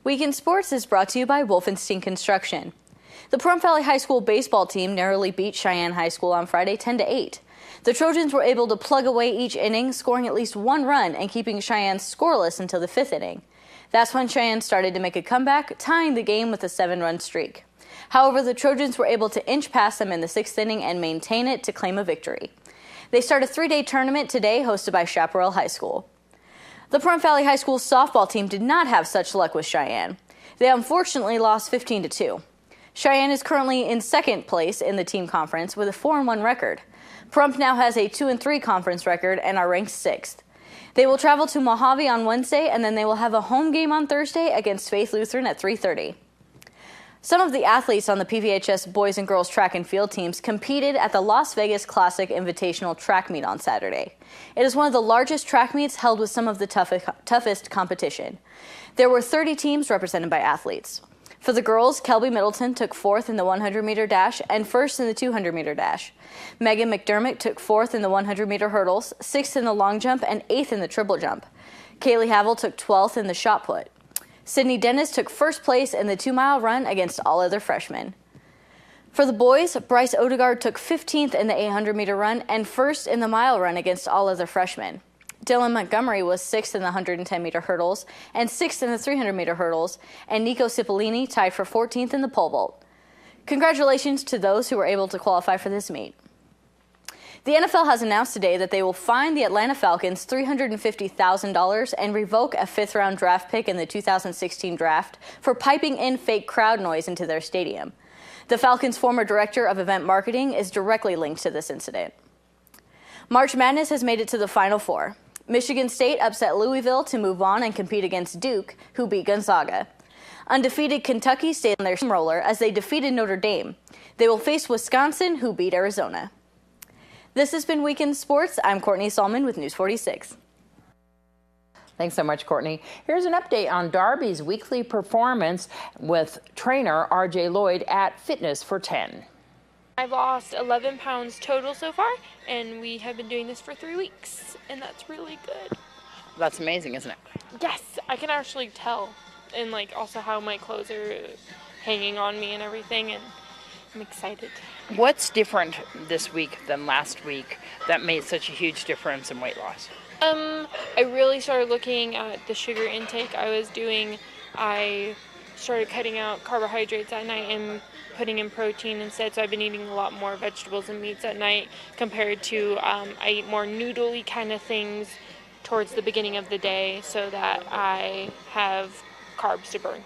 Week in Sports is brought to you by Wolfenstein Construction. The Pahrump Valley High School baseball team narrowly beat Cheyenne High School on Friday 10-8. The Trojans were able to plug away each inning, scoring at least one run and keeping Cheyenne scoreless until the 5th inning. That's when Cheyenne started to make a comeback, tying the game with a 7-run streak. However, the Trojans were able to inch past them in the 6th inning and maintain it to claim a victory. They start a 3-day tournament today hosted by Chaparral High School. The Pahrump Valley High School softball team did not have such luck with Cheyenne. They unfortunately lost 15-2. Cheyenne is currently in second place in the team conference with a 4-1 record. Pahrump now has a 2-3 conference record and are ranked 6th. They will travel to Mojave on Wednesday, and then they will have a home game on Thursday against Faith Lutheran at 3:30. Some of the athletes on the PVHS boys and girls track and field teams competed at the Las Vegas Classic Invitational track meet on Saturday. It is one of the largest track meets held with some of the toughest competition. There were 30 teams represented by athletes. For the girls, Kelby Middleton took 4th in the 100-meter dash and 1st in the 200-meter dash. Megan McDermott took 4th in the 100-meter hurdles, 6th in the long jump, and 8th in the triple jump. Kaylee Havel took 12th in the shot put. Sydney Dennis took 1st place in the 2-mile run against all other freshmen. For the boys, Bryce Odegaard took 15th in the 800-meter run and 1st in the mile run against all other freshmen. Dylan Montgomery was 6th in the 110-meter hurdles and 6th in the 300-meter hurdles, and Nico Cipollini tied for 14th in the pole vault. Congratulations to those who were able to qualify for this meet. The NFL has announced today that they will fine the Atlanta Falcons $350,000 and revoke a 5th-round draft pick in the 2016 draft for piping in fake crowd noise into their stadium. The Falcons' former director of event marketing is directly linked to this incident. March Madness has made it to the Final Four. Michigan State upset Louisville to move on and compete against Duke, who beat Gonzaga. Undefeated Kentucky stayed on their steamroller as they defeated Notre Dame. They will face Wisconsin, who beat Arizona. This has been Weekend Sports. I'm Courtney Solman with News 46. Thanks so much, Courtney. Here's an update on Darby's weekly performance with trainer R.J. Lloyd at Fitness for 10. I've lost 11 pounds total so far, and we have been doing this for 3 weeks, and that's really good. That's amazing, isn't it? Yes, I can actually tell, and also how my clothes are hanging on me and everything, and I'm excited. What's different this week than last week that made such a huge difference in weight loss? I really started looking at the sugar intake I started cutting out carbohydrates at night and putting in protein instead, so I've been eating a lot more vegetables and meats at night compared to I eat more noodly kind of things towards the beginning of the day so that I have carbs to burn.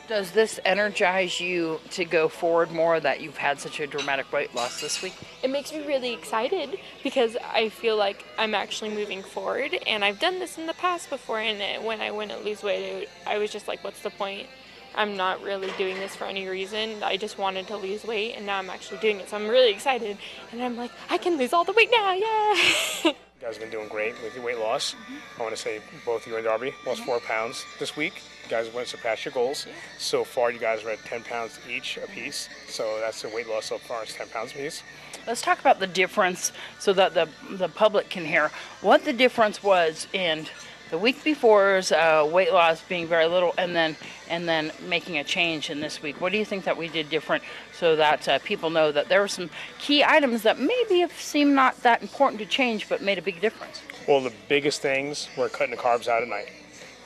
Does this energize you to go forward more that you've had such a dramatic weight loss this week? It makes me really excited because I feel like I'm actually moving forward, and I've done this in the past before, and when I wouldn't lose weight, I was just like, what's the point? I'm not really doing this for any reason. I just wanted to lose weight, and now I'm actually doing it, so I'm really excited, and I'm like, I can lose all the weight now, yeah! You guys have been doing great with your weight loss. I want to say both you and Darby lost 4 pounds this week. You guys went to surpass your goals. So far, you guys are at 10 pounds each apiece. So that's the weight loss so far is 10 pounds apiece. Let's talk about the difference so that the public can hear what the difference was in the week before's weight loss being very little and then making a change in this week. What do you think that we did different so that people know that there were some key items that maybe have seemed not that important to change but made a big difference? Well, the biggest things were cutting the carbs out at night.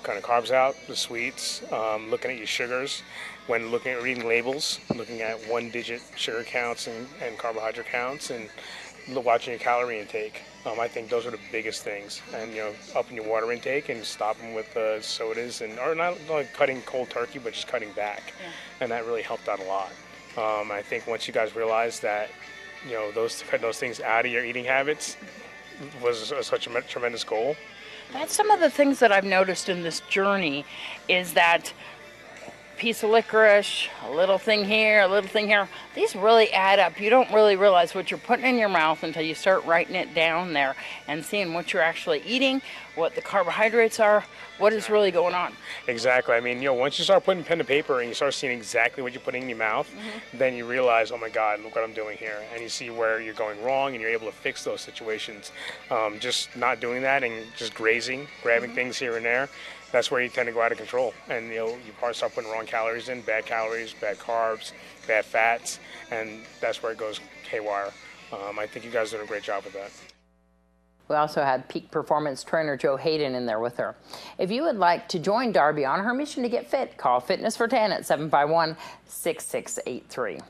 Cutting the carbs out, the sweets, looking at your sugars. When looking at reading labels, looking at 1-digit sugar counts and carbohydrate counts, and watching your calorie intake. I think those are the biggest things. And upping your water intake and stopping with sodas or not like cutting cold turkey, but just cutting back. Yeah. And that really helped out a lot. I think once you guys realize that, cutting those things out of your eating habits was such a tremendous goal. That's some of the things that I've noticed in this journey is that piece of licorice, a little thing here, a little thing here, these really add up. You don't really realize what you're putting in your mouth until you start writing it down there and seeing what you're actually eating, what the carbohydrates are, what is really going on. Exactly. I mean, once you start putting pen to paper and you start seeing exactly what you're putting in your mouth, then you realize, oh my God, look what I'm doing here. And you see where you're going wrong and you're able to fix those situations. Just not doing that and just grazing, grabbing things here and there, that's where you tend to go out of control. And you probably start putting wrong calories in, bad carbs, bad fats, and that's where it goes haywire. I think you guys are doing a great job with that. We also had peak performance trainer Joe Hayden in there with her. If you would like to join Darby on her mission to get fit, call Fitness for 10 at 751-6683.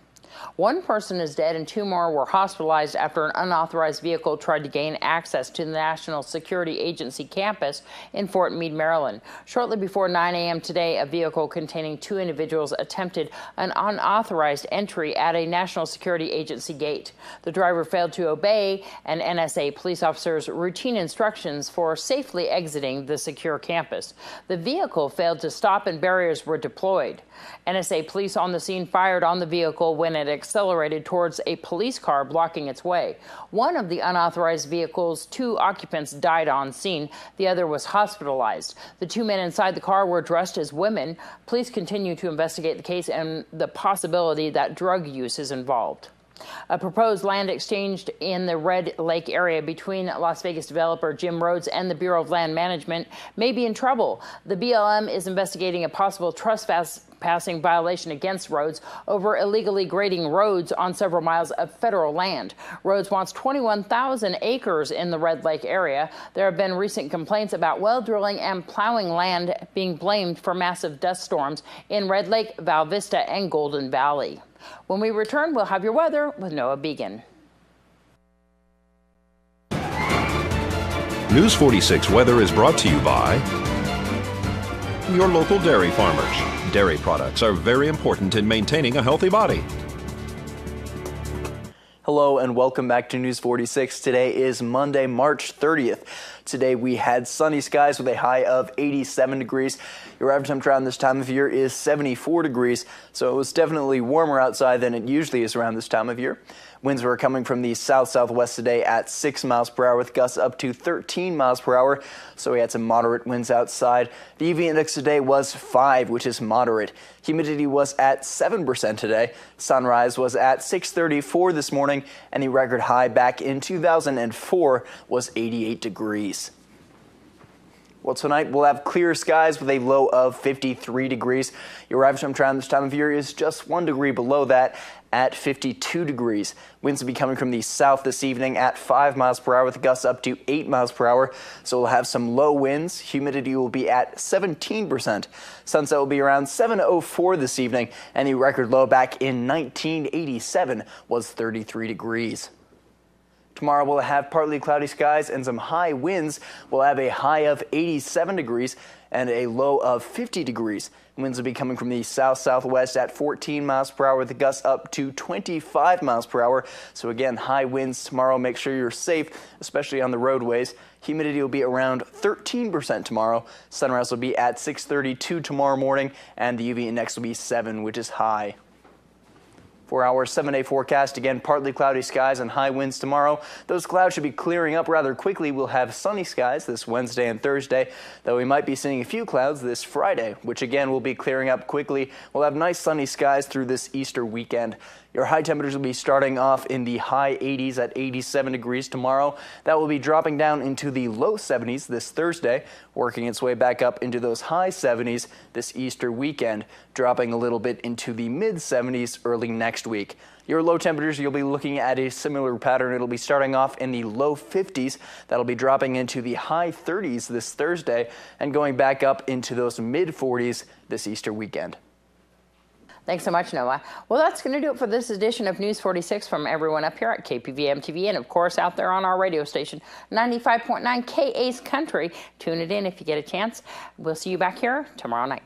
One person is dead and 2 more were hospitalized after an unauthorized vehicle tried to gain access to the National Security Agency campus in Fort Meade, Maryland. Shortly before 9 a.m. today, a vehicle containing 2 individuals attempted an unauthorized entry at a National Security Agency gate. The driver failed to obey an NSA police officer's routine instructions for safely exiting the secure campus. The vehicle failed to stop and barriers were deployed. NSA police on the scene fired on the vehicle when it accelerated towards a police car blocking its way. One of the unauthorized vehicle's 2 occupants died on scene. The other was hospitalized. The 2 men inside the car were dressed as women. Police continue to investigate the case and the possibility that drug use is involved. A proposed land exchange in the Red Lake area between Las Vegas developer Jim Rhodes and the Bureau of Land Management may be in trouble. The BLM is investigating a possible trespassing violation against Rhodes over illegally grading roads on several miles of federal land. Rhodes wants 21,000 acres in the Red Lake area. There have been recent complaints about well drilling and plowing land being blamed for massive dust storms in Red Lake, Val Vista, and Golden Valley. When we return, we'll have your weather with Noah Began. News 46 weather is brought to you by your local dairy farmers. Dairy products are very important in maintaining a healthy body. Hello and welcome back to News 46. Today is Monday, March 30th. Today we had sunny skies with a high of 87 degrees. Your average temperature around this time of year is 74 degrees, so it was definitely warmer outside than it usually is around this time of year. Winds were coming from the south-southwest today at 6 miles per hour with gusts up to 13 miles per hour, so we had some moderate winds outside. The UV index today was 5, which is moderate. Humidity was at 7% today. Sunrise was at 6:34 this morning, and the record high back in 2004 was 88 degrees. Well, tonight we'll have clear skies with a low of 53 degrees. Your average temperature around this time of year is just 1 degree below that at 52 degrees. Winds will be coming from the south this evening at 5 miles per hour with gusts up to 8 miles per hour. So we'll have some low winds. Humidity will be at 17%. Sunset will be around 7:04 this evening, and the record low back in 1987 was 33 degrees. Tomorrow we'll have partly cloudy skies and some high winds. We'll have a high of 87 degrees and a low of 50 degrees. Winds will be coming from the south-southwest at 14 miles per hour with the gusts up to 25 miles per hour. So again, high winds tomorrow. Make sure you're safe, especially on the roadways. Humidity will be around 13% tomorrow. Sunrise will be at 6:32 tomorrow morning, and the UV index will be 7, which is high. For our 7-day forecast, again, partly cloudy skies and high winds tomorrow. Those clouds should be clearing up rather quickly. We'll have sunny skies this Wednesday and Thursday, though we might be seeing a few clouds this Friday, which again will be clearing up quickly. We'll have nice sunny skies through this Easter weekend. Your high temperatures will be starting off in the high 80s at 87 degrees tomorrow. That will be dropping down into the low 70s this Thursday, working its way back up into those high 70s this Easter weekend, dropping a little bit into the mid 70s early next week. Your low temperatures, you'll be looking at a similar pattern. It'll be starting off in the low 50s. That'll be dropping into the high 30s this Thursday and going back up into those mid 40s this Easter weekend. Thanks so much, Noah. Well, that's going to do it for this edition of News 46 from everyone up here at KPVM-TV and, of course, out there on our radio station, 95.9 KA's Country. Tune it in if you get a chance. We'll see you back here tomorrow night.